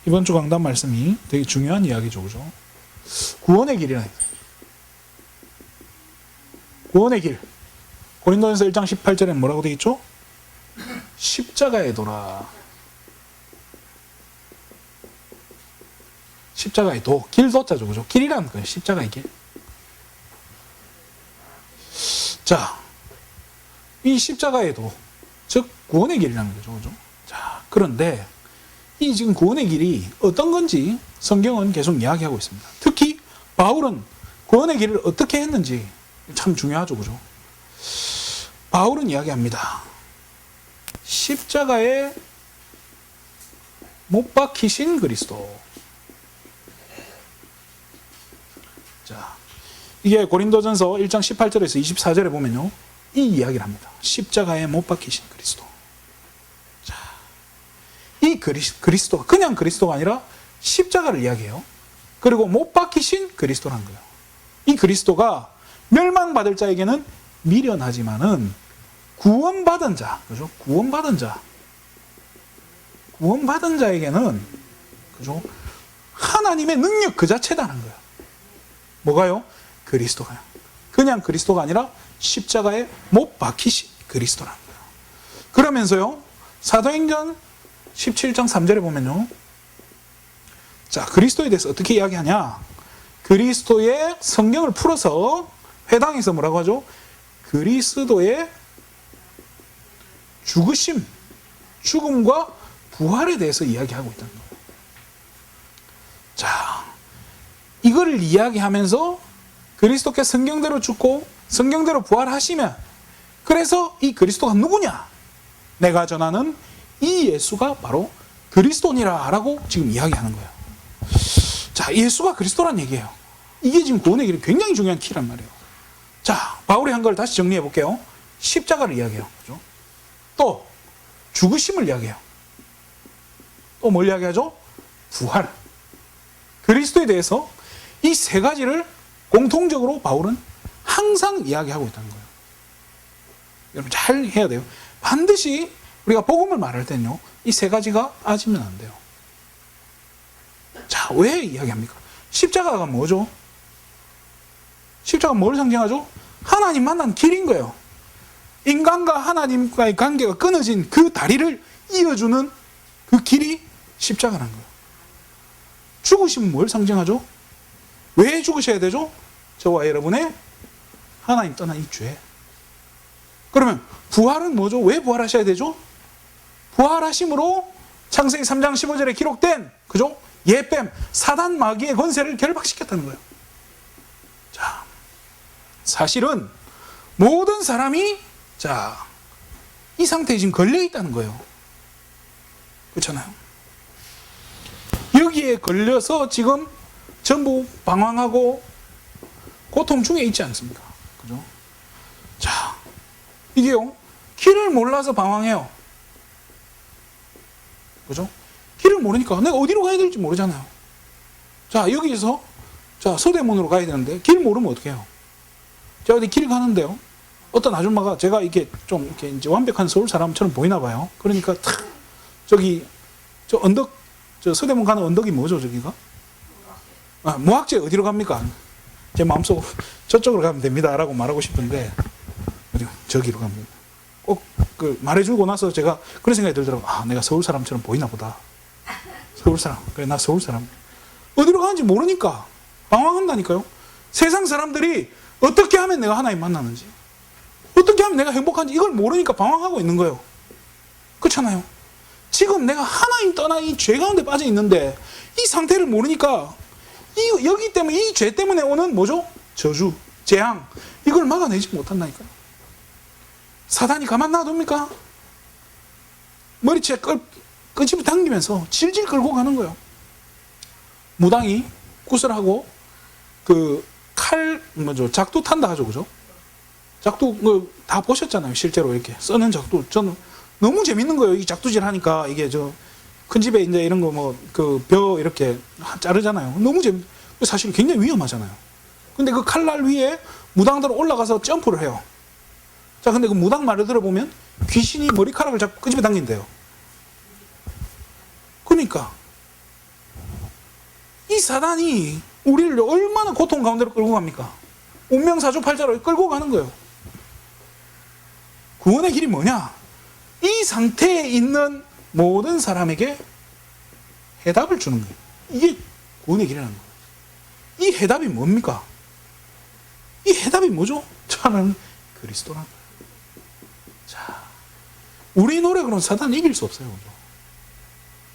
이번 주 강단 말씀이 되게 중요한 이야기죠, 그죠? 구원의 길이라. 구원의 길. 고린도전서 1장 18절에 뭐라고 되어 있죠? 십자가의 도라. 십자가의 도. 길도자죠, 그죠? 길이라는 거예요. 십자가의 길. 자, 이 십자가의 도, 즉 구원의 길이라는 거죠, 그죠? 자, 그런데 이 지금 구원의 길이 어떤 건지 성경은 계속 이야기하고 있습니다. 특히 바울은 구원의 길을 어떻게 했는지 참 중요하죠, 그죠? 바울은 이야기합니다. 십자가에 못 박히신 그리스도. 자, 이게 고린도전서 1장 18절에서 24절에 보면요, 이 이야기를 합니다. 십자가에 못 박히신 그리스도. 자, 이 그리스도가 그냥 그리스도가 아니라 십자가를 이야기해요. 그리고 못 박히신 그리스도라는 거예요. 이 그리스도가 멸망받을 자에게는 미련하지만은 구원받은 자, 그죠? 구원받은 자에게는, 그죠? 하나님의 능력 그 자체다는 거예요. 뭐가요? 그리스도가요. 그냥 그리스도가 아니라 십자가에 못 박히신 그리스도라는 거예요. 그러면서요, 사도행전 17장 3절에 보면요, 자, 그리스도에 대해서 어떻게 이야기하냐? 그리스도의 성경을 풀어서 회당에서 뭐라고 하죠? 그리스도의 죽으심, 죽음과 부활에 대해서 이야기하고 있다는 거예요. 자, 이거를 이야기하면서 그리스도께 성경대로 죽고 성경대로 부활하시면, 그래서 이 그리스도가 누구냐? 내가 전하는 이 예수가 바로 그리스도니라 라고 지금 이야기하는 거예요. 자, 예수가 그리스도란 얘기예요. 이게 지금 구원의 길이 굉장히 중요한 키란 말이에요. 자, 바울이 한 걸 다시 정리해 볼게요. 십자가를 이야기해요. 그죠? 또 죽으심을 이야기해요. 또 뭘 이야기하죠? 부활. 그리스도에 대해서 이 세 가지를 공통적으로 바울은 항상 이야기하고 있다는 거예요. 여러분 잘 해야 돼요. 반드시 우리가 복음을 말할 때는요, 이 세 가지가 빠지면 안 돼요. 자, 왜 이야기합니까? 십자가가 뭐죠? 십자가가 뭘 상징하죠? 하나님 만난 길인 거예요. 인간과 하나님과의 관계가 끊어진 그 다리를 이어주는 그 길이 십자가라는 거예요. 죽으시면 뭘 상징하죠? 왜 죽으셔야 되죠? 저와 여러분의 하나님 떠난 이 죄. 그러면 부활은 뭐죠? 왜 부활하셔야 되죠? 부활하심으로 창세기 3장 15절에 기록된, 그죠? 예뱀, 사단 마귀의 권세를 결박시켰다는 거예요. 자, 사실은 모든 사람이, 자, 이 상태에 지금 걸려 있다는 거예요. 그렇잖아요. 여기에 걸려서 지금 전부 방황하고 고통 중에 있지 않습니까? 그죠? 자, 이게요, 길을 몰라서 방황해요. 그죠? 길을 모르니까 내가 어디로 가야 될지 모르잖아요. 자, 여기서, 자, 서대문으로 가야 되는데 길 모르면 어떻게 해요? 제가 어디 길 가는데요, 어떤 아줌마가, 제가 이렇게 좀 이렇게 이제 완벽한 서울 사람처럼 보이나 봐요. 그러니까 탁, 저기, 저 언덕, 저 서대문 가는 언덕이 뭐죠, 저기가? 아, 무학재 어디로 갑니까? 제 마음속으로 저쪽으로 가면 됩니다 라고 말하고 싶은데, 저기로 갑니다. 꼭 그 말해주고 나서 제가 그런 생각이 들더라고요. 아, 내가 서울 사람처럼 보이나 보다. 서울 사람. 그래, 나 서울 사람. 어디로 가는지 모르니까 방황한다니까요. 세상 사람들이 어떻게 하면 내가 하나님 만나는지, 어떻게 하면 내가 행복한지 이걸 모르니까 방황하고 있는 거예요. 그렇잖아요. 지금 내가 하나님 떠난 이 죄 가운데 빠져 있는데 이 상태를 모르니까 여기 때문에, 이 죄 때문에 오는 뭐죠? 저주, 재앙, 이걸 막아내지 못한다니까요. 사단이 가만 놔둡니까? 머리채 끄집어 당기면서 질질 끌고 가는 거예요. 무당이 구슬하고 그 칼, 뭐죠? 작두 탄다 하죠, 그죠? 작두 다 보셨잖아요. 실제로 이렇게 써는 작두. 저는 너무 재밌는 거예요. 이 작두질 하니까. 이게 저 큰 집에 이제 이런 거 뭐 그 벼 이렇게 자르잖아요. 너무 사실 굉장히 위험하잖아요. 근데 그 칼날 위에 무당들은 올라가서 점프를 해요. 자, 근데 그 무당 말을 들어보면 귀신이 머리카락을 잡고 끄집어 당긴대요. 그러니까 이 사단이 우리를 얼마나 고통 가운데로 끌고 갑니까? 운명사주팔자로 끌고 가는 거예요. 구원의 길이 뭐냐? 이 상태에 있는 모든 사람에게 해답을 주는 거예요. 이게 구원의 길이라는 거예요. 이 해답이 뭡니까? 이 해답이 뭐죠? 저는 그리스도란 거예요. 자, 우리 노력으로는 사단을 이길 수 없어요.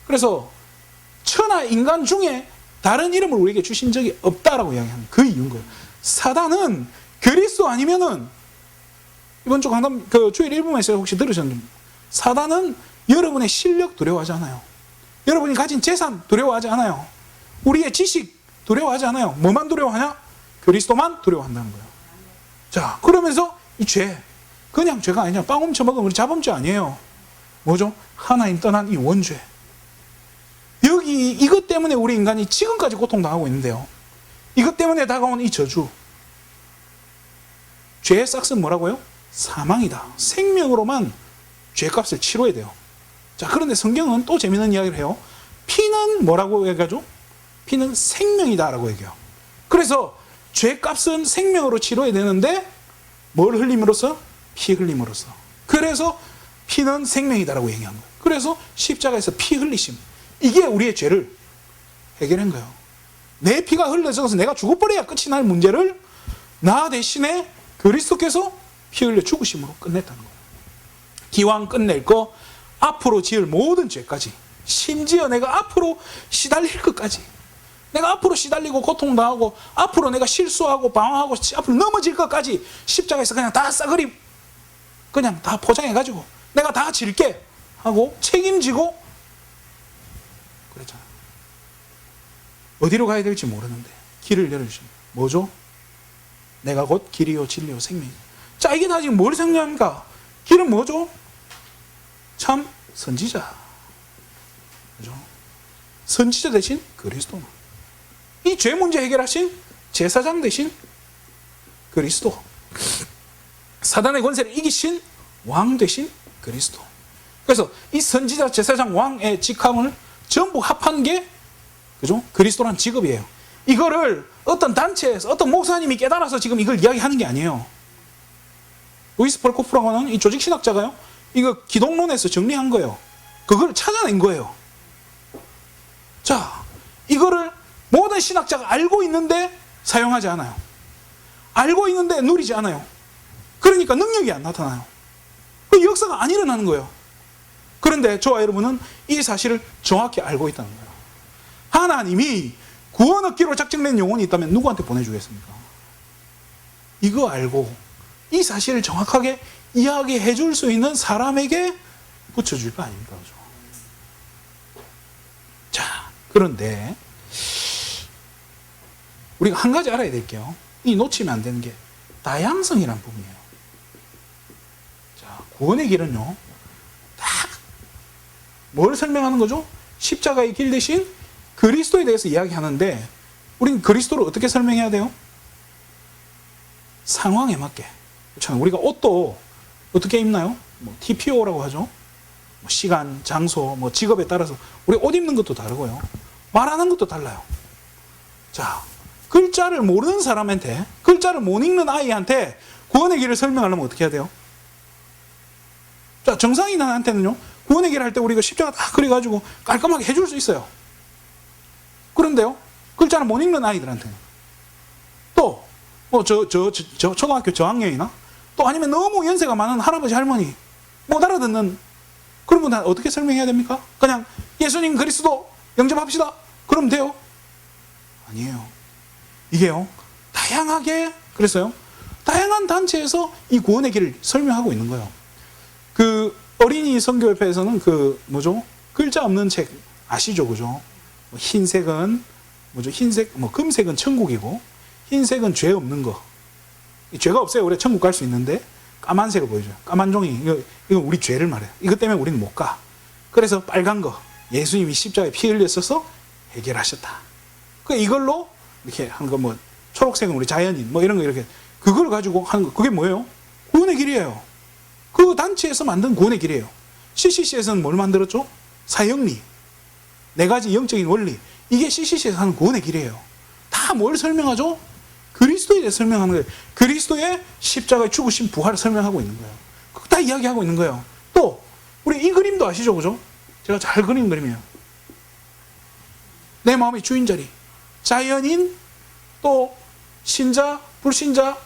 그래서 천하 인간 중에 다른 이름을 우리에게 주신 적이 없다라고 이야기하는 그 이유인 거예요. 사단은 그리스도 아니면은, 이번 주 강단 주일 1부에서 혹시 들으셨는지, 사단은 여러분의 실력 두려워하지 않아요. 여러분이 가진 재산 두려워하지 않아요. 우리의 지식 두려워하지 않아요. 뭐만 두려워하냐? 그리스도만 두려워한다는 거예요. 자, 그러면서 이 죄, 그냥 죄가 아니냐, 빵 훔쳐먹으면 우리 자범죄 아니에요. 뭐죠? 하나님 떠난 이 원죄. 여기 이것 때문에 우리 인간이 지금까지 고통당하고 있는데요. 이것 때문에 다가온 이 저주. 죄의 싹은 뭐라고요? 사망이다. 생명으로만 죄값을 치러야 돼요. 자, 그런데 성경은 또 재밌는 이야기를 해요. 피는 뭐라고 얘기하죠? 피는 생명이다라고 얘기해요. 그래서 죄값은 생명으로 치러야 되는데 뭘 흘림으로써? 피 흘림으로써. 그래서 피는 생명이다라고 얘기한 거예요. 그래서 십자가에서 피 흘리심. 이게 우리의 죄를 해결한 거예요. 내 피가 흘러져서 내가 죽어버려야 끝이 날 문제를 나 대신에 그리스도께서 피 흘려 죽으심으로 끝냈다는 거예요. 기왕 끝낼 거 앞으로 지을 모든 죄까지, 심지어 내가 앞으로 시달릴 것까지, 내가 앞으로 시달리고 고통당하고 앞으로 내가 실수하고 방황하고 앞으로 넘어질 것까지 십자가에서 그냥 다 싸그리 그냥 다 포장해가지고 내가 다 질게 하고 책임지고 그랬잖아. 어디로 가야 될지 모르는데 길을 열어주십니다. 뭐죠? 내가 곧 길이요 진리요 생명이요. 자, 이게 다 지금 뭘 상징합니까? 길은 뭐죠? 참 선지자. 그죠? 선지자 대신 그리스도. 이 죄 문제 해결하신 제사장 대신 그리스도. 사단의 권세를 이기신 왕 대신 그리스도. 그래서 이 선지자, 제사장, 왕의 직함을 전부 합한 게 그죠? 그리스도란 직업이에요. 이거를 어떤 단체에서 어떤 목사님이 깨달아서 지금 이걸 이야기하는 게 아니에요. 루이스 펄코프라고 하는 이 조직신학자가요, 이거 기독론에서 정리한 거예요. 그걸 찾아낸 거예요. 자, 이거를 모든 신학자가 알고 있는데 사용하지 않아요. 알고 있는데 누리지 않아요. 그러니까 능력이 안 나타나요. 그 역사가 안 일어나는 거예요. 그런데 저와 여러분은 이 사실을 정확히 알고 있다는 거예요. 하나님이 구원 얻기로 작정된 영혼이 있다면 누구한테 보내주겠습니까? 이거 알고 이 사실을 정확하게 이야기해 줄 수 있는 사람에게 붙여줄 거 아닙니까? 그죠? 자, 그런데 우리가 한 가지 알아야 될게요. 이 놓치면 안 되는 게 다양성이라는 부분이에요. 자, 구원의 길은요, 딱 뭘 설명하는 거죠? 십자가의 길 대신 그리스도에 대해서 이야기하는데 우리는 그리스도를 어떻게 설명해야 돼요? 상황에 맞게. 그렇잖아요. 우리가 옷도 어떻게 입나요? 뭐 TPO라고 하죠. 뭐 시간, 장소, 뭐 직업에 따라서 우리 옷 입는 것도 다르고요. 말하는 것도 달라요. 자, 글자를 모르는 사람한테, 글자를 못 읽는 아이한테 구원의 길을 설명하려면 어떻게 해야 돼요? 자, 정상인한테는요, 구원의 길을 할 때 우리가 십자가 딱 그려가지고 깔끔하게 해줄 수 있어요. 그런데요, 글자를 못 읽는 아이들한테는 또, 뭐, 초등학교 저학년이나 또 아니면 너무 연세가 많은 할아버지, 할머니, 못 알아듣는 그런 분한테 어떻게 설명해야 됩니까? 그냥 예수님 그리스도 영접합시다. 그러면 돼요? 아니에요. 이게요, 다양하게, 그래서요, 다양한 단체에서 이 구원의 길을 설명하고 있는 거예요. 그 어린이 선교협회에서는 그 뭐죠? 글자 없는 책 아시죠? 그죠? 흰색은 뭐죠? 흰색, 뭐 금색은 천국이고 흰색은 죄 없는 거. 죄가 없어요. 우리 천국 갈 수 있는데 까만색을 보여줘요. 까만 종이. 이거 우리 죄를 말해요. 이것 때문에 우리는 못 가. 그래서 빨간 거. 예수님이 십자가에 피 흘렸어서 해결하셨다. 그 이걸로 이렇게 한 거, 뭐 초록색은 우리 자연인, 뭐 이런 거 이렇게 그걸 가지고 하는 거. 그게 뭐예요? 구원의 길이에요. 그 단체에서 만든 구원의 길이에요. CCC에서는 뭘 만들었죠? 사형리. 네 가지 영적인 원리. 이게 CCC에서 하는 구원의 길이에요. 다 뭘 설명하죠? 그리스도에 대해 설명하는 거예요. 그리스도의 십자가의 죽으심 부활을 설명하고 있는 거예요. 그거 다 이야기하고 있는 거예요. 또 우리 이 그림도 아시죠? 그죠? 제가 잘 그린 그림이에요. 내 마음의 주인 자리. 자연인, 또 신자, 불신자,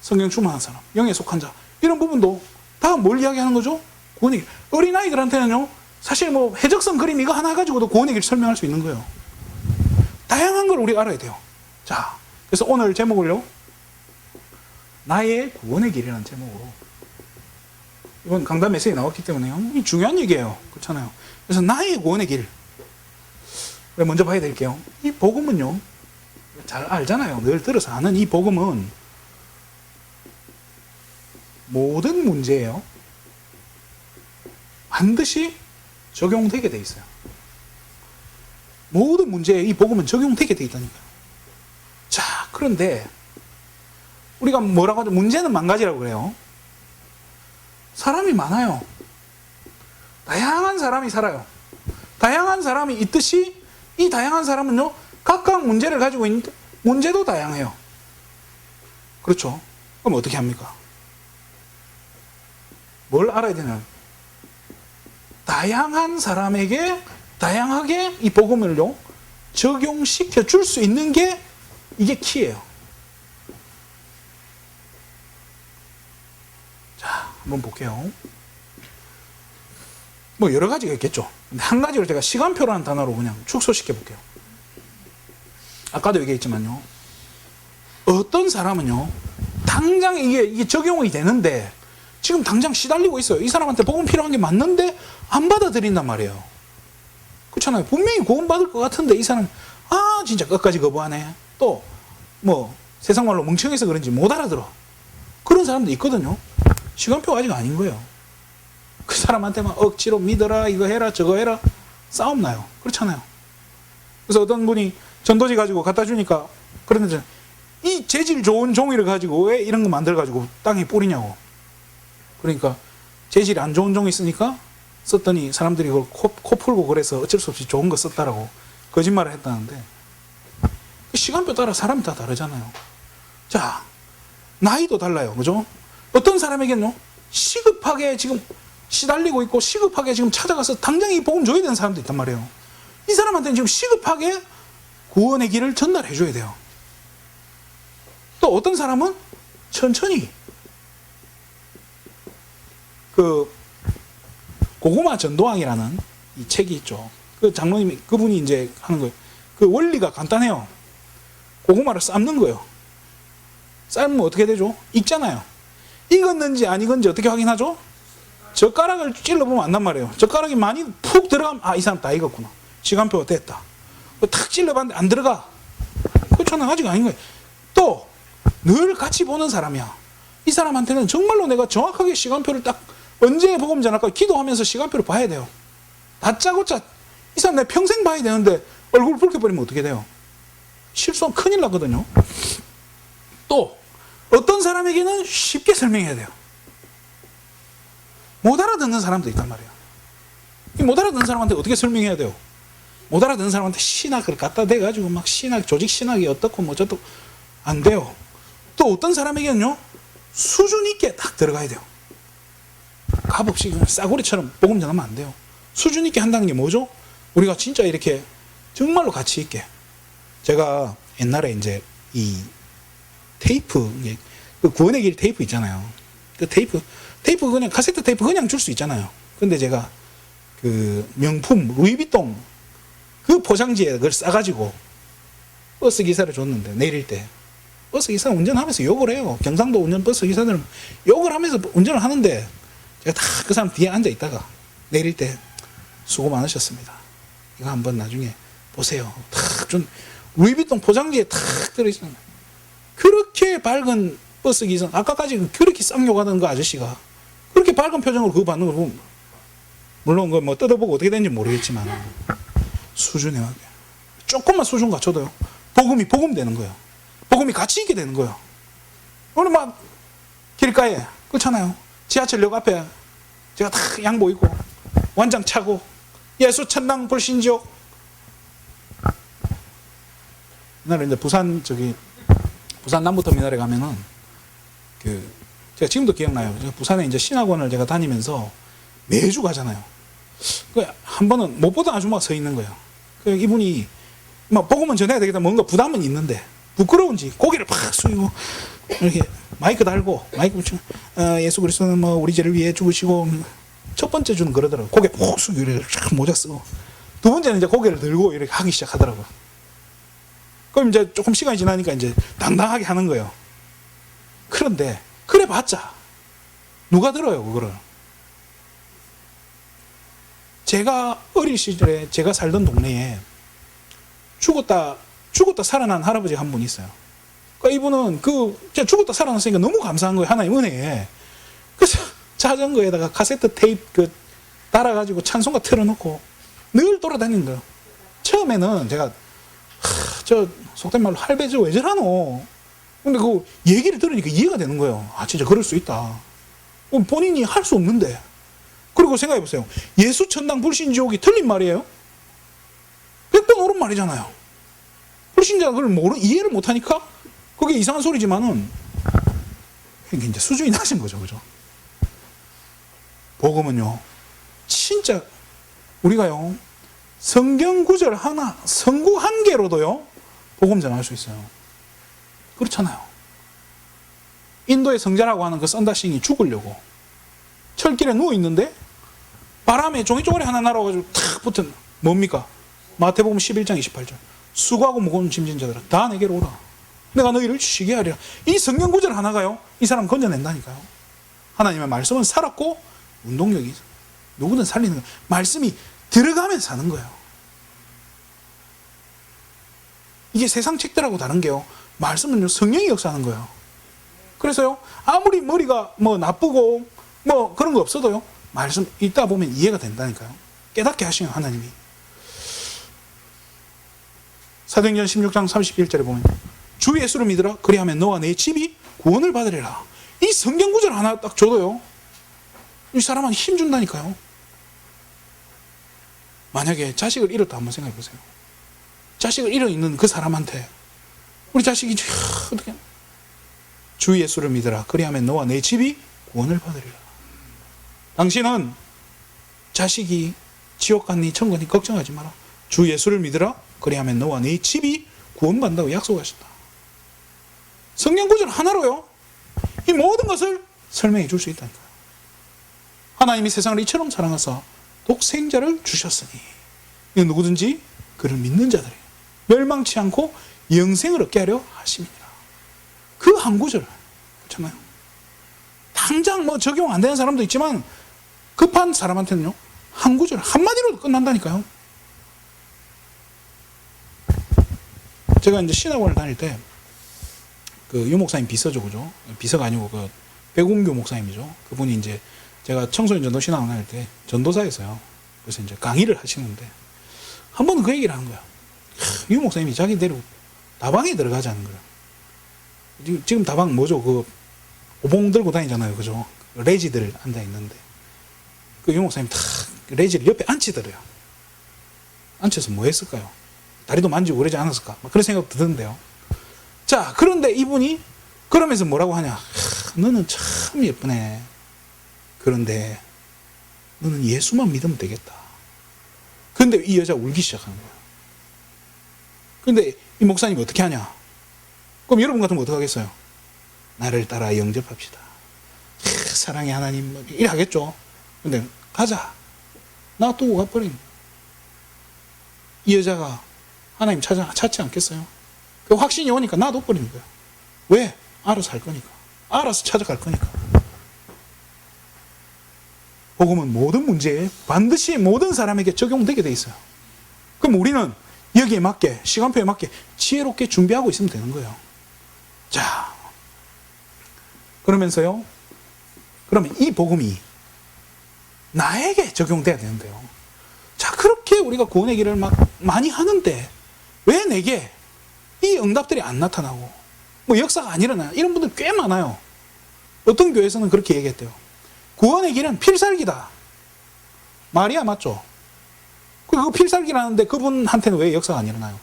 성경 충만한 사람, 영에 속한 자. 이런 부분도 다 뭘 이야기하는 거죠? 구원의 길. 어린아이들한테는요, 사실 뭐 해적선 그림 이거 하나 가지고도 구원의 길 설명할 수 있는 거예요. 다양한 걸 우리가 알아야 돼요. 자, 그래서 오늘 제목을요, 나의 구원의 길이라는 제목으로. 이번 강단 메시지에 나왔기 때문에요. 이 중요한 얘기예요. 그렇잖아요. 그래서 나의 구원의 길. 먼저 봐야 될게요. 이 복음은요, 잘 알잖아요. 늘 들어서 아는 이 복음은 모든 문제에요, 반드시 적용되게 돼 있어요. 모든 문제에 이 복음은 적용되게 돼 있다니까요. 자, 그런데 우리가 뭐라고 하죠? 문제는 만 가지라고 그래요. 사람이 많아요. 다양한 사람이 살아요. 다양한 사람이 있듯이 이 다양한 사람은요, 각각 문제를 가지고 있는데 문제도 다양해요. 그렇죠? 그럼 어떻게 합니까? 뭘 알아야 되냐면, 다양한 사람에게 다양하게 이 복음을요, 적용시켜 줄 수 있는 게 이게 키예요. 자, 한번 볼게요. 뭐 여러 가지가 있겠죠. 근데 한 가지를 제가 시간표라는 단어로 그냥 축소시켜 볼게요. 아까도 얘기했지만요, 어떤 사람은요, 당장 이게 적용이 되는데 지금 당장 시달리고 있어요. 이 사람한테 복음 필요한 게 맞는데 안 받아들인단 말이에요. 그렇잖아요. 분명히 구원받을 것 같은데 이 사람 진짜 끝까지 거부하네. 또 뭐 세상 말로 멍청해서 그런지 못 알아들어. 그런 사람도 있거든요. 시간표가 아직 아닌 거예요. 그 사람한테 막 억지로 믿어라, 이거 해라, 저거 해라, 싸움 나요. 그렇잖아요. 그래서 어떤 분이 전도지 가지고 갖다 주니까 그러는데, 이 재질 좋은 종이를 가지고 왜 이런 거 만들어 가지고 땅에 뿌리냐고. 그러니까 재질이 안 좋은 종이 있으니까 썼더니 사람들이 그걸 코 풀고 그래서 어쩔 수 없이 좋은 거 썼다라고 거짓말을 했다는데, 시간표 따라 사람이 다 다르잖아요. 자, 나이도 달라요. 그죠? 어떤 사람에게는요, 시급하게 지금 시달리고 있고 시급하게 지금 찾아가서 당장 이 복음 줘야 되는 사람도 있단 말이에요. 이 사람한테는 지금 시급하게 구원의 길을 전달해 줘야 돼요. 또 어떤 사람은 천천히, 그 고구마 전도왕이라는 이 책이 있죠. 그 장로님이, 그분이 이제 하는 거예요. 그 원리가 간단해요. 고구마를 삶는 거예요. 삶으면 어떻게 되죠? 익잖아요. 익었는지 안 익었는지 어떻게 확인하죠? 젓가락을 찔러보면 안단 말이에요. 젓가락이 많이 푹 들어가면 이 사람 다 익었구나. 시간표가 됐다. 탁 찔러봤는데 안 들어가. 그렇잖아요. 아직 아닌 거예요. 또 늘 같이 보는 사람이야. 이 사람한테는 정말로 내가 정확하게 시간표를 딱 언제 복음 전할까 기도하면서 시간표를 봐야 돼요. 다짜고짜 이 사람 내가 평생 봐야 되는데 얼굴 붉게 버리면 어떻게 돼요? 실수하면 큰일 나거든요. 또 어떤 사람에게는 쉽게 설명해야 돼요. 못 알아듣는 사람도 있단 말이에요. 이 못 알아듣는 사람한테 어떻게 설명해야 돼요? 못 알아듣는 사람한테 신학을 갖다 대가지고 막 조직 신학이 어떻고 뭐 어쩌고 안 돼요. 또 어떤 사람에게는요, 수준 있게 딱 들어가야 돼요. 값없이 그냥 싸구리처럼 복음 전하면 안 돼요. 수준 있게 한다는 게 뭐죠? 우리가 진짜 이렇게 정말로 가치 있게. 제가 옛날에 이제 이 테이프, 그 구원의 길 테이프 있잖아요. 그 테이프 그냥 카세트 테이프 그냥 줄 수 있잖아요. 근데 제가 그 명품 루이비통 그 포장지에 그걸 싸가지고 버스 기사를 줬는데, 내릴 때 버스 기사 운전하면서 욕을 해요. 경상도 버스 기사들은 욕을 하면서 운전을 하는데, 제가 다 그 사람 뒤에 앉아 있다가 내릴 때 수고 많으셨습니다. 이거 한번 나중에 보세요. 탁 준 루이비통 포장지에 탁 들어있어요. 그렇게 밝은 버스 기사, 아까까지 그렇게 쌍욕하던 그 아저씨가 그렇게 밝은 표정으로 그거 받는 걸 보면, 물론 그 뭐 뜯어보고 어떻게 되는지 모르겠지만 수준에 맞게 조금만 수준 갖춰도요, 복음이 복음 되는 거예요. 복음이 가치 있게 되는 거예요. 오늘 막 길가에 그렇잖아요. 지하철역 앞에 제가 다 양복 입고 완장 차고 예수 천당 불신지옥. 옛날에 이제 부산 남부터미널에 가면은 제가 지금도 기억나요. 부산에 이제 신학원을 제가 다니면서 매주 가잖아요. 한 번은 못 보던 아줌마가 서 있는 거예요. 이분이 막 복음은 전해야 되겠다 뭔가 부담은 있는데 부끄러운지 고개를 팍 숙이고 이렇게 마이크 달고 마이크 붙이고 예수 그리스도는 뭐 우리 죄를 위해 죽으시고 첫 번째 주는 그러더라고요. 고개 푹 숙이고 이렇게 모자 쓰고 두 번째는 이제 고개를 들고 이렇게 하기 시작하더라고요. 그럼 이제 조금 시간이 지나니까 이제 당당하게 하는 거예요. 그런데 그래 봤자 누가 들어요 그거를. 제가 어린 시절에 제가 살던 동네에 죽었다 살아난 할아버지가 한 분 있어요. 그러니까 이분은 제가 죽었다 살아났으니까 너무 감사한 거예요. 하나님 은혜에. 그래서 자전거에다가 카세트 테이프 달아가지고 찬송가 틀어놓고 늘 돌아다니는 거예요. 처음에는 제가 저 속된 말로 할배 저 왜 저러노? 근데 그 얘기를 들으니까 이해가 되는 거예요. 아 진짜 그럴 수 있다. 본인이 할 수 없는데. 그리고 생각해 보세요. 예수 천당 불신지옥이 틀린 말이에요? 100번 옳은 말이잖아요. 불신자가 그걸 이해를 못하니까 그게 이상한 소리지만은 이게 이제 수준이 낮은 거죠. 그죠? 복음은요. 진짜 우리가요. 성경 구절 하나, 성구 한 개로도요. 복음 전할 수 있어요. 그렇잖아요. 인도의 성자라고 하는 그 썬다싱이 죽으려고 철길에 누워있는데 바람에 종이쪼가리 하나 날아가지고 탁 붙은 뭡니까? 마태복음 11장 28절 수고하고 무거운 짐진 자들아 다 내게로 오라 내가 너희를 쉬게 하리라. 이 성경 구절 하나가요 이 사람 건져낸다니까요. 하나님의 말씀은 살았고 운동력이 있어. 누구든 살리는 거예요. 말씀이 들어가면 사는 거예요. 이게 세상 책들하고 다른 게요. 말씀은요 성령이 역사하는 거예요. 그래서요 아무리 머리가 뭐 나쁘고 뭐 그런 거 없어도요 말씀 읽다 보면 이해가 된다니까요. 깨닫게 하시는 하나님이. 사도행전 16장 31절에 보면 주 예수를 믿으라 그리하면 너와 내 집이 구원을 받으리라. 이 성경 구절 하나 딱 줘도요 이 사람한테 힘 준다니까요. 만약에 자식을 잃었다 한번 생각해 보세요. 자식을 잃어있는 그 사람한테 우리 자식이 어떻게 주 예수를 믿으라 그리하면 너와 내 집이 구원을 받으리라. 당신은 자식이 지옥 갔니 천국니 걱정하지 마라. 주 예수를 믿으라 그리하면 너와 네 집이 구원받는다고 약속하셨다. 성경 구절 하나로요 이 모든 것을 설명해 줄 수 있다니까요. 하나님이 세상을 이처럼 사랑하사 독생자를 주셨으니 이건 누구든지 그를 믿는 자들이 멸망치 않고 영생을 얻게 하려 하심이니라. 그 한 구절 그렇잖아요. 당장 뭐 적용 안 되는 사람도 있지만 급한 사람한테는요 한 구절 한마디로 끝난다니까요. 제가 이제 신학원을 다닐 때 그 유 목사님 비서죠, 그죠? 비서가 아니고 그 백운교 목사님이죠. 그분이 이제 제가 청소년 전도 신학원 다닐 때 전도사였어요. 그래서 이제 강의를 하시는데 한 번은 그 얘기를 하는 거야. 유 목사님이 자기 데리고 다방에 들어가자는 거야. 지금 다방 뭐죠? 그 오봉 들고 다니잖아요, 그죠? 레지들 앉아 있는데 그 유 목사님 탁 레지를 옆에 앉히더래요. 앉혀서 뭐 했을까요? 다리도 만지고 그러지 않았을까? 그런 생각도 드는데요. 자, 그런데 이분이 그러면서 뭐라고 하냐? 너는 참 예쁘네. 그런데 너는 예수만 믿으면 되겠다. 그런데 이 여자가 울기 시작하는 거야. 그런데 이 목사님이 어떻게 하냐? 그럼 여러분 같으면 어떻게 하겠어요? 나를 따라 영접합시다. 사랑의 하나님 이래 하겠죠. 근데 가자. 놔두고 가버린 거야. 이 여자가 하나님 찾지 않겠어요? 그 확신이 오니까 놔둬버리는 거야. 왜? 알아서 할 거니까. 알아서 찾아갈 거니까. 복음은 모든 문제에 반드시 모든 사람에게 적용되게 돼 있어요. 그럼 우리는 여기에 맞게 시간표에 맞게 지혜롭게 준비하고 있으면 되는 거예요. 자, 그러면서요. 그러면 이 복음이 나에게 적용돼야 되는데요. 자, 그렇게 우리가 구원의 길을 막 많이 하는데 왜 내게 이 응답들이 안 나타나고 뭐 역사가 안 일어나요. 이런 분들 꽤 많아요. 어떤 교회에서는 그렇게 얘기했대요. 구원의 길은 필살기다. 말이야 맞죠? 그 필살기라는데 그분한테는 왜 역사가 안 일어나요?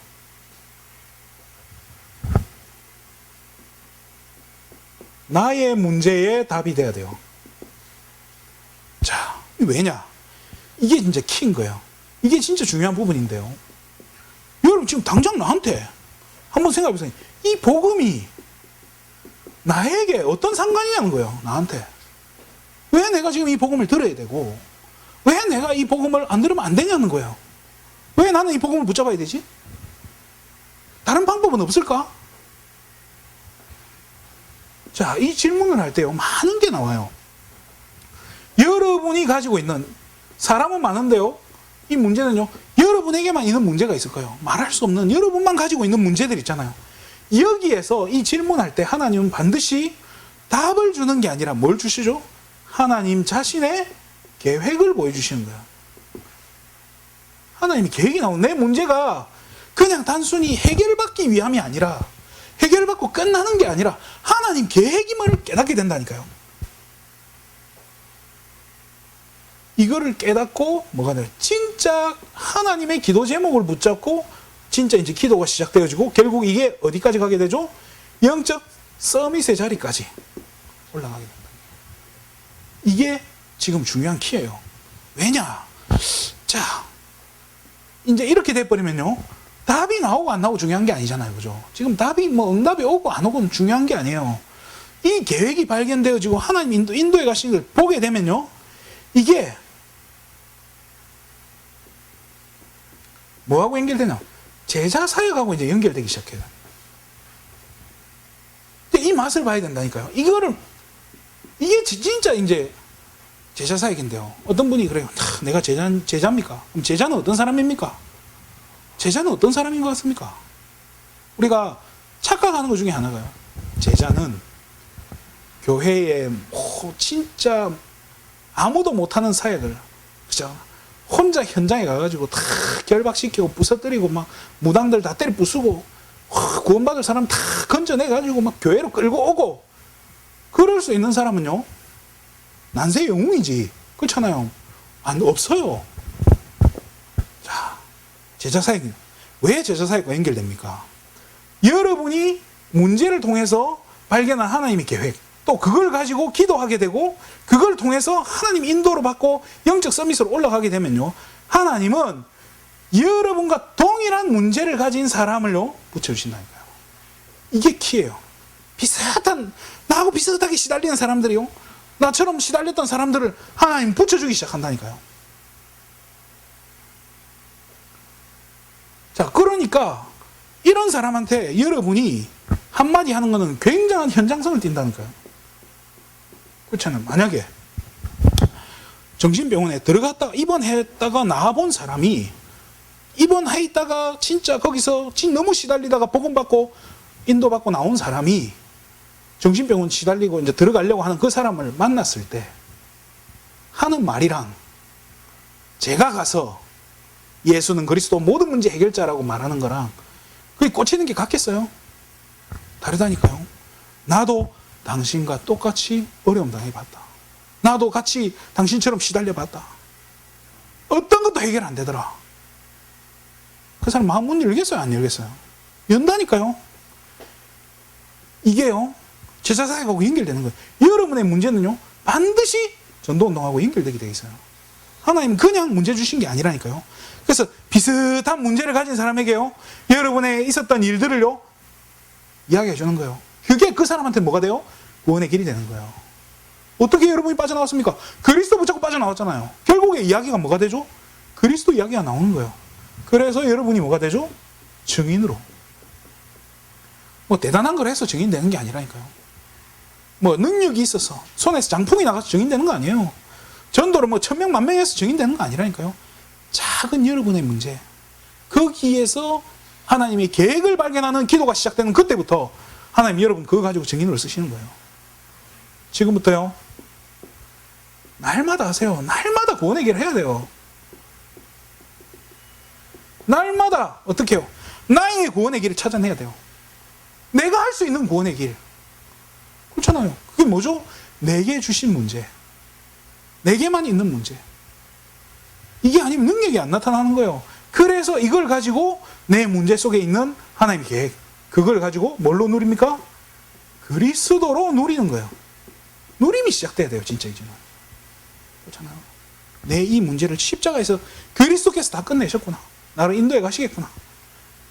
나의 문제에 답이 돼야 돼요. 자, 왜냐? 이게 진짜 키인 거예요. 이게 진짜 중요한 부분인데요. 여러분 지금 당장 나한테 한번 생각해 보세요. 이 복음이 나에게 어떤 상관이냐는 거예요. 나한테. 왜 내가 지금 이 복음을 들어야 되고 왜 내가 이 복음을 안 들으면 안 되냐는 거예요. 왜 나는 이 복음을 붙잡아야 되지? 다른 방법은 없을까? 자, 이 질문을 할 때요. 많은 게 나와요. 여러분이 가지고 있는 사람은 많은데요. 이 문제는요. 여러분에게만 있는 문제가 있을 거예요. 말할 수 없는 여러분만 가지고 있는 문제들 있잖아요. 여기에서 이 질문할 때 하나님은 반드시 답을 주는 게 아니라 뭘 주시죠? 하나님 자신의 계획을 보여주시는 거예요. 하나님이 계획이 나오는 내 문제가 그냥 단순히 해결받기 위함이 아니라 해결받고 끝나는 게 아니라 하나님 계획임을 깨닫게 된다니까요. 이거를 깨닫고 뭐가 돼요? 진짜 하나님의 기도 제목을 붙잡고 진짜 이제 기도가 시작되어지고 결국 이게 어디까지 가게 되죠? 영적 서밋의 자리까지 올라가게 된다. 이게 지금 중요한 키예요. 왜냐? 자, 이제 이렇게 돼버리면요. 답이 나오고 안 나오고 중요한 게 아니잖아요. 그죠? 지금 답이 뭐 응답이 오고 안 오고는 중요한 게 아니에요. 이 계획이 발견되어지고 하나님 인도에 가시는 걸 보게 되면요. 이게 뭐하고 연결되냐? 제자 사역하고 이제 연결되기 시작해요. 이 맛을 봐야 된다니까요. 이게 진짜 이제 제자 사역인데요. 어떤 분이 그래요. 내가 제자입니까? 그럼 제자는 어떤 사람입니까? 제자는 어떤 사람인 것 같습니까? 우리가 착각하는 것 중에 하나가요. 제자는 교회에 진짜 아무도 못하는 사역을 그죠? 혼자 현장에 가가지고 다 결박시키고 부서뜨리고 막 무당들 다 때려 부수고 구원받을 사람 다 건져내가지고 막 교회로 끌고 오고 그럴 수 있는 사람은요 난세 영웅이지. 그렇잖아요. 없어요. 자, 제자 사역. 왜 제자 사역과 연결됩니까? 여러분이 문제를 통해서 발견한 하나님의 계획, 또 그걸 가지고 기도하게 되고 그걸 통해서 하나님 인도로 받고 영적 서밋으로 올라가게 되면요. 하나님은 여러분과 동일한 문제를 가진 사람을요 붙여주신다니까요. 이게 키예요. 나하고 비슷하게 시달리는 사람들이요. 나처럼 시달렸던 사람들을 하나님 붙여주기 시작한다니까요. 자, 그러니까 이런 사람한테 여러분이 한마디 하는 것은 굉장한 현장성을 띈다니까요. 그렇잖아요. 만약에 정신병원에 들어갔다가 입원했다가 나와본 사람이 입원해 있다가 진짜 거기서 너무 시달리다가 복음받고 인도받고 나온 사람이 정신병원 시달리고 이제 들어가려고 하는 그 사람을 만났을 때 하는 말이랑 제가 가서 예수는 그리스도 모든 문제 해결자라고 말하는 거랑 그게 꽂히는 게 같겠어요? 다르다니까요. 나도 당신과 똑같이 어려움 당해봤다. 나도 같이 당신처럼 시달려봤다. 어떤 것도 해결 안 되더라. 그 사람 마음 문 열겠어요? 안 열겠어요? 연다니까요. 이게요. 제자사역하고 연결되는 거예요. 여러분의 문제는요. 반드시 전도운동하고 연결되게 되어 있어요. 하나님은 그냥 문제 주신 게 아니라니까요. 그래서 비슷한 문제를 가진 사람에게요. 여러분의 있었던 일들을요. 이야기해 주는 거예요. 그게 그 사람한테 뭐가 돼요? 구원의 길이 되는 거예요. 어떻게 여러분이 빠져나왔습니까? 그리스도 붙잡고 빠져나왔잖아요. 결국에 이야기가 뭐가 되죠? 그리스도 이야기가 나오는 거예요. 그래서 여러분이 뭐가 되죠? 증인으로. 뭐 대단한 걸 해서 증인되는 게 아니라니까요. 뭐 능력이 있어서 손에서 장풍이 나가서 증인되는 거 아니에요. 전도를 뭐 1000명, 10,000명 해서 증인되는 거 아니라니까요. 작은 여러분의 문제. 거기에서 하나님의 계획을 발견하는 기도가 시작되는 그때부터 하나님 여러분 그거 가지고 증인으로 쓰시는 거예요. 지금부터요. 날마다 하세요. 날마다 구원의 길을 해야 돼요. 날마다 어떻게 해요? 나의 구원의 길을 찾아내야 돼요. 내가 할 수 있는 구원의 길. 그렇잖아요. 그게 뭐죠? 내게 주신 문제. 내게만 있는 문제. 이게 아니면 능력이 안 나타나는 거예요. 그래서 이걸 가지고 내 문제 속에 있는 하나님의 계획, 그걸 가지고 뭘로 누립니까? 그리스도로 누리는 거예요. 누림이 시작돼야 돼요, 진짜 이제는. 그렇잖아요. 내 이 문제를 십자가에서 그리스도께서 다 끝내셨구나. 나를 인도해 가시겠구나.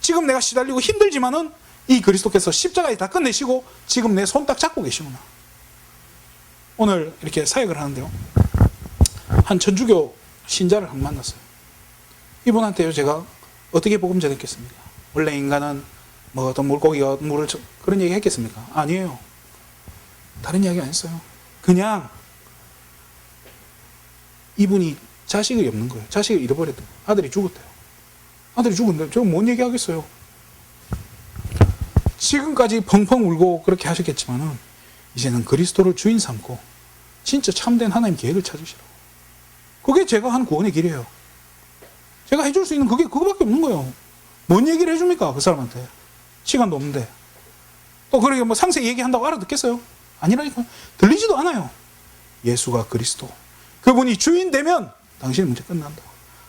지금 내가 시달리고 힘들지만은 이 그리스도께서 십자가에 다 끝내시고 지금 내 손 딱 잡고 계시구나. 오늘 이렇게 사역을 하는데요. 한 천주교 신자를 한 번 만났어요. 이분한테요, 제가 어떻게 복음 전했겠습니까? 원래 인간은 뭐 어떤 물고기가 물을 그런 얘기 했겠습니까? 아니에요. 다른 이야기 안 했어요. 그냥 이분이 자식이 없는 거예요. 자식을 잃어버렸대요. 아들이 죽었대요. 아들이 죽었는데 제가 뭔 얘기 하겠어요? 지금까지 펑펑 울고 그렇게 하셨겠지만은 이제는 그리스도를 주인 삼고 진짜 참된 하나님 계획을 찾으시라고. 그게 제가 한 구원의 길이에요. 제가 해줄 수 있는 그게 그거밖에 없는 거예요. 뭔 얘기를 해줍니까? 그 사람한테. 시간도 없는데. 또 그렇게 뭐 상세히 얘기한다고 알아듣겠어요? 아니라니까. 들리지도 않아요. 예수가 그리스도. 그분이 주인 되면 당신의 문제 끝난다.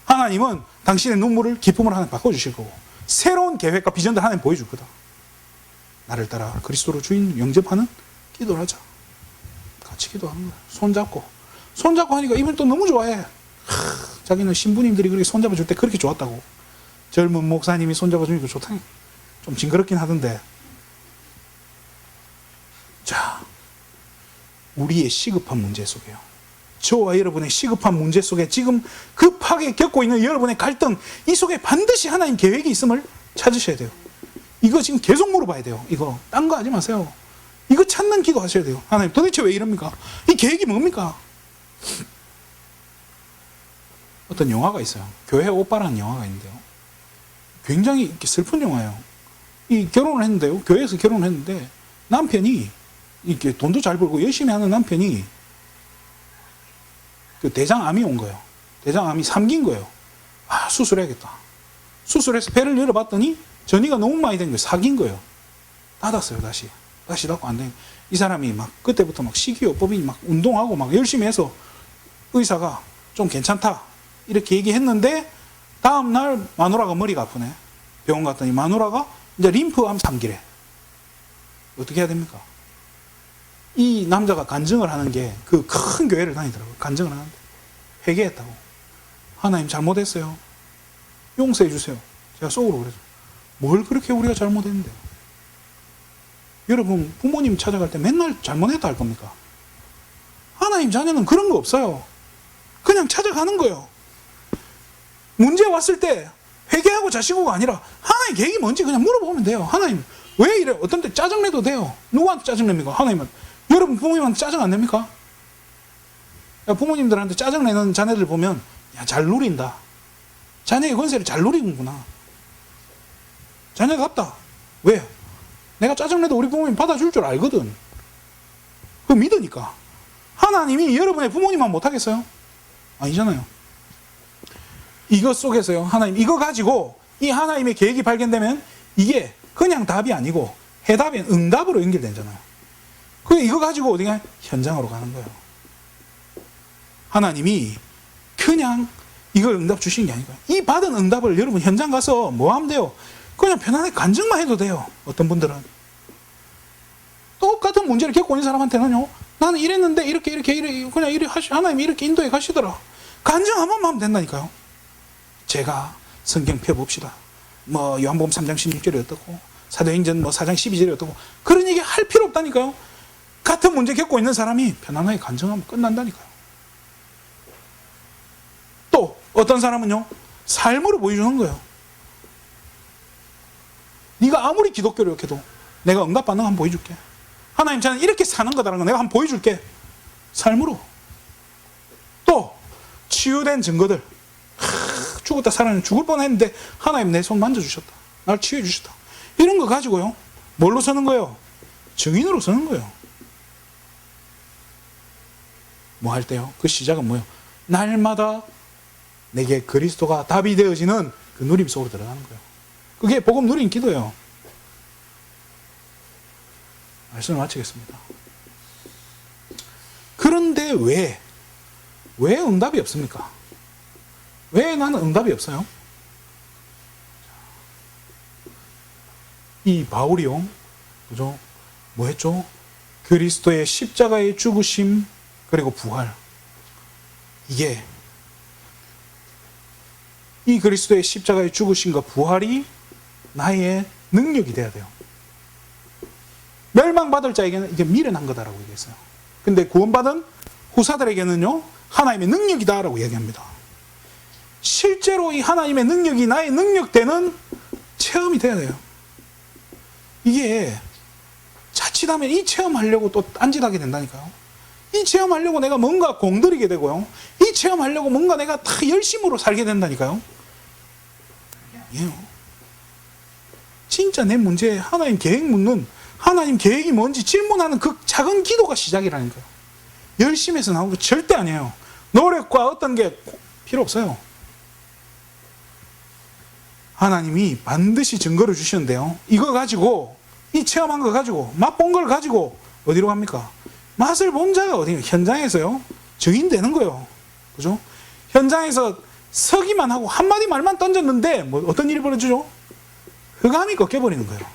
하나님은 당신의 눈물을 기쁨으로 하나님 바꿔주실 거고 새로운 계획과 비전들 하나님 보여줄 거다. 나를 따라 그리스도로 주인 영접하는 기도를 하자. 같이 기도하는 거야. 손잡고 하니까 이분 또 너무 좋아해. 자기는 신부님들이 그렇게 손잡아 줄 때 그렇게 좋았다고. 젊은 목사님이 손잡아 주니까 좋다니. 좀 징그럽긴 하던데. 자, 우리의 시급한 문제 속에요. 저와 여러분의 시급한 문제 속에 지금 급하게 겪고 있는 여러분의 갈등, 이 속에 반드시 하나님 계획이 있음을 찾으셔야 돼요. 이거 지금 계속 물어봐야 돼요. 이거 딴 거 하지 마세요. 이거 찾는 기도 하셔야 돼요. 하나님 도대체 왜 이럽니까? 이 계획이 뭡니까? 어떤 영화가 있어요. 교회 오빠라는 영화가 있는데요. 굉장히 슬픈 영화예요. 이 결혼을 했는데요. 교회에서 결혼을 했는데 남편이 이렇게 돈도 잘 벌고 열심히 하는 남편이 그 대장암이 온 거예요. 대장암이 삼긴 거예요. 아, 수술해야겠다. 수술해서 배를 열어봤더니 전이가 너무 많이 된 거예요. 사긴 거예요. 닫았어요, 다시 닫고 안 돼. 이 사람이 막 그때부터 막 식이요법이 막 운동하고 막 열심히 해서 의사가 좀 괜찮다 이렇게 얘기했는데 다음날 마누라가 머리가 아프네. 병원 갔더니 마누라가 이제 림프암 3기래. 어떻게 해야 됩니까? 이 남자가 간증을 하는 게 그 큰 교회를 다니더라고요. 간증을 하는데 회개했다고. 하나님 잘못했어요. 용서해 주세요. 제가 속으로 그래서 뭘 그렇게 우리가 잘못했는데요? 여러분 부모님 찾아갈 때 맨날 잘못했다 할 겁니까? 하나님 자녀는 그런 거 없어요. 그냥 찾아가는 거예요. 문제 왔을 때 회개하고 자시고가 아니라 하나님 계획이 뭔지 그냥 물어보면 돼요. 하나님 왜 이래? 어떤 때 짜증내도 돼요. 누구한테 짜증냅니까? 하나님은. 여러분 부모님한테 짜증 안 냅니까? 부모님들한테 짜증내는 자녀들 보면 야, 잘 누린다. 자녀의 권세를 잘 누리는구나. 자녀답다. 왜? 내가 짜증내도 우리 부모님 받아줄 줄 알거든. 그거 믿으니까. 하나님이 여러분의 부모님만 못하겠어요? 아니잖아요. 이것 속에서요. 하나님 이거 가지고 이 하나님의 계획이 발견되면 이게 그냥 답이 아니고 해답이 응답으로 연결되잖아요. 이거 가지고 어디가 현장으로 가는 거예요. 하나님이 그냥 이걸 응답 주시는 게 아니고요. 이 받은 응답을 여러분 현장 가서 뭐 하면 돼요? 그냥 편안하게 간증만 해도 돼요. 어떤 분들은. 똑같은 문제를 겪고 있는 사람한테는요. 나는 이랬는데 이렇게 그냥 하나님이 이렇게 인도해 가시더라. 간증 한 번만 하면 된다니까요. 제가 성경 펴봅시다. 뭐 요한복음 3장 16절이 어떻고 사도행전 뭐 4장 12절이 어떻고 그런 얘기 할 필요 없다니까요. 같은 문제 겪고 있는 사람이 편안하게 간증하면 끝난다니까요. 또 어떤 사람은요. 삶으로 보여주는 거예요. 네가 아무리 기독교를 욕해도 내가 응답받는 거 한번 보여줄게. 하나님 저는 이렇게 사는 거다라는 거 내가 한번 보여줄게. 삶으로. 또 치유된 증거들. 죽었다 살았는데 죽을 뻔했는데 하나님 내 손 만져주셨다. 날 치유해 주셨다. 이런 거 가지고요. 뭘로 서는 거예요? 증인으로 서는 거예요. 뭐 할 때요? 그 시작은 뭐예요? 날마다 내게 그리스도가 답이 되어지는 그 누림 속으로 들어가는 거예요. 그게 복음 누린 기도예요. 말씀을 마치겠습니다. 그런데 왜 응답이 없습니까? 왜 나는 응답이 없어요? 이 바울이요, 그죠? 뭐 했죠? 그리스도의 십자가의 죽으심, 그리고 부활. 이게, 이 그리스도의 십자가의 죽으심과 부활이 나의 능력이 돼야 돼요. 멸망받을 자에게는 이게 미련한 거다라고 얘기했어요. 근데 구원받은 후사들에게는요, 하나님의 능력이다라고 얘기합니다. 실제로 이 하나님의 능력이 나의 능력되는 체험이 돼야 돼요. 이게 자칫하면 이 체험하려고 또 딴짓하게 된다니까요. 이 체험하려고 내가 뭔가 공들이게 되고요. 이 체험하려고 뭔가 내가 다 열심으로 살게 된다니까요. 아니에요. 진짜 내 문제에 하나님 계획 묻는, 하나님 계획이 뭔지 질문하는 그 작은 기도가 시작이라니까요. 열심히 해서 나온 거 절대 아니에요. 노력과 어떤 게 필요 없어요. 하나님이 반드시 증거를 주시는데요. 이거 가지고, 이 체험한 거 가지고, 맛본 걸 가지고 어디로 갑니까? 맛을 본 자가 어디, 현장에서요, 증인 되는 거예요. 그죠? 현장에서 서기만 하고 한마디 말만 던졌는데 뭐 어떤 일이 벌어지죠? 흑암이 꺾여버리는 거예요.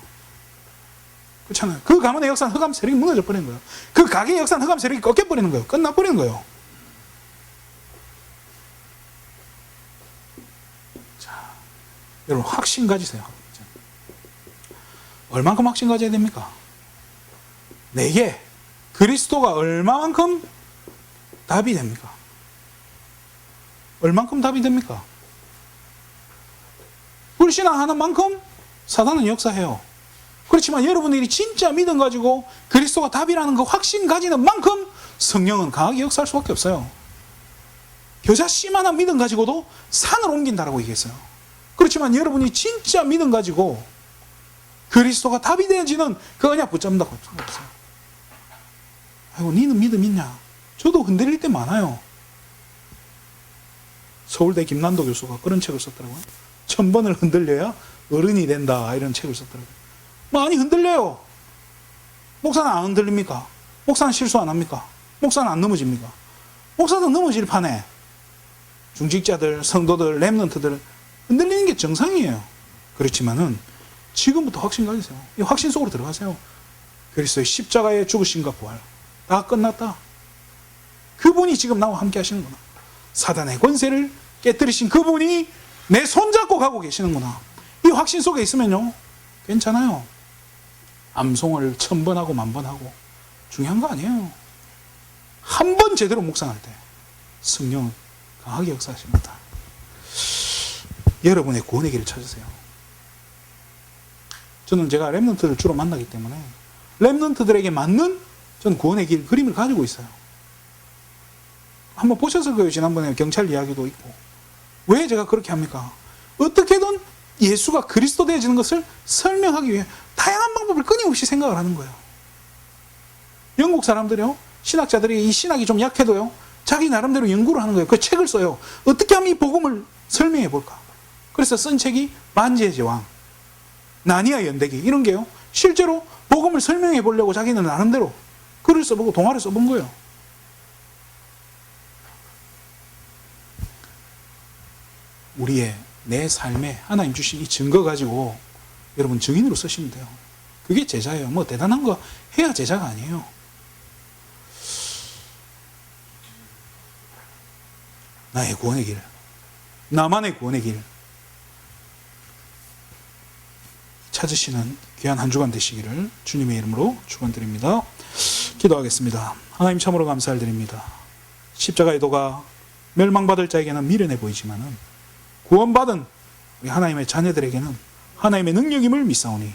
그렇잖아요. 그 가문의 역사는 흑암 세력이 무너져 버리는 거예요. 그 가게의 역사는 흑암 세력이 꺾여버리는 거예요. 끝나버리는 거예요. 자, 여러분 확신 가지세요. 얼만큼 확신 가져야 됩니까? 내게 그리스도가 얼마만큼 답이 됩니까? 얼만큼 답이 됩니까? 불신앙하는 만큼 사단은 역사해요. 그렇지만 여러분들이 진짜 믿음 가지고 그리스도가 답이라는 그 확신 가지는 만큼 성령은 강하게 역사할 수밖에 없어요. 겨자 씨만한 믿음 가지고도 산을 옮긴다라고 얘기했어요. 그렇지만 여러분이 진짜 믿음 가지고 그리스도가 답이 되어지는 그 언약 붙잡는다고 할 수가 없어요. 아이고, 니는 믿음 있냐? 저도 흔들릴 때 많아요. 서울대 김난도 교수가 그런 책을 썼더라고요. 1000번을 흔들려야 어른이 된다, 이런 책을 썼더라고요. 많이 흔들려요. 목사는 안 흔들립니까? 목사는 실수 안 합니까? 목사는 안 넘어집니까? 목사는 넘어질 판에 중직자들, 성도들, 렘넌트들 흔들리는 게 정상이에요. 그렇지만은 지금부터 확신 가지세요. 이 확신 속으로 들어가세요. 그리스도의 십자가의 죽으심과 부활 다 끝났다. 그분이 지금 나와 함께 하시는구나. 사단의 권세를 깨뜨리신 그분이 내 손잡고 가고 계시는구나. 이 확신 속에 있으면요, 괜찮아요. 암송을 1000번 하고 10,000번 하고 중요한 거 아니에요. 한 번 제대로 묵상할 때 성령은 강하게 역사하십니다. 여러분의 구원의 길을 찾으세요. 저는 제가 렘넌트를 주로 만나기 때문에 렘넌트들에게 맞는 전 구원의 길 그림을 가지고 있어요. 한번 보셨을 거예요. 지난번에 경찰 이야기도 있고. 왜 제가 그렇게 합니까? 어떻게든 예수가 그리스도 되어지는 것을 설명하기 위해 다양한 방법을 끊임없이 생각을 하는 거예요. 영국 사람들이요, 신학자들이 이 신학이 좀 약해도요, 자기 나름대로 연구를 하는 거예요. 그 책을 써요. 어떻게 하면 이 복음을 설명해 볼까? 그래서 쓴 책이 반지의 제왕, 나니아 연대기, 이런 게요, 실제로 복음을 설명해 보려고 자기는 나름대로 글을 써보고 동화를 써본 거예요. 우리의 내 삶에 하나님 주신 이 증거 가지고 여러분 증인으로 쓰시면 돼요. 그게 제자예요. 뭐 대단한 거 해야 제자가 아니에요. 나의 구원의 길, 나만의 구원의 길 찾으시는 귀한 한 주간 되시기를 주님의 이름으로 축원드립니다. 기도하겠습니다. 하나님 참으로 감사를 드립니다. 십자가의 도가 멸망받을 자에게는 미련해 보이지만은 구원받은 우리 하나님의 자녀들에게는 하나님의 능력임을 믿사오니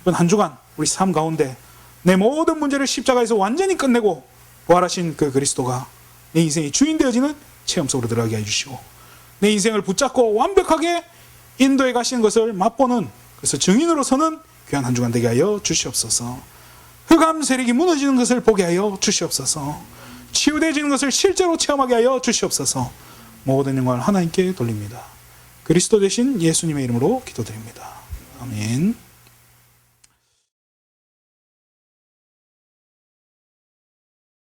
이번 한 주간 우리 삶 가운데 내 모든 문제를 십자가에서 완전히 끝내고 부활하신 그 그리스도가 내 인생의 주인 되어지는 체험 속으로 들어가게 해주시고 내 인생을 붙잡고 완벽하게 인도해 가시는 것을 맛보는, 그래서 증인으로 서는 귀한 한 주간 되게 하여 주시옵소서. 흑암 세력이 무너지는 것을 보게 하여 주시옵소서. 치유되어지는 것을 실제로 체험하게 하여 주시옵소서. 모든 영광을 하나님께 돌립니다. 그리스도 되신 예수님의 이름으로 기도드립니다. 아멘.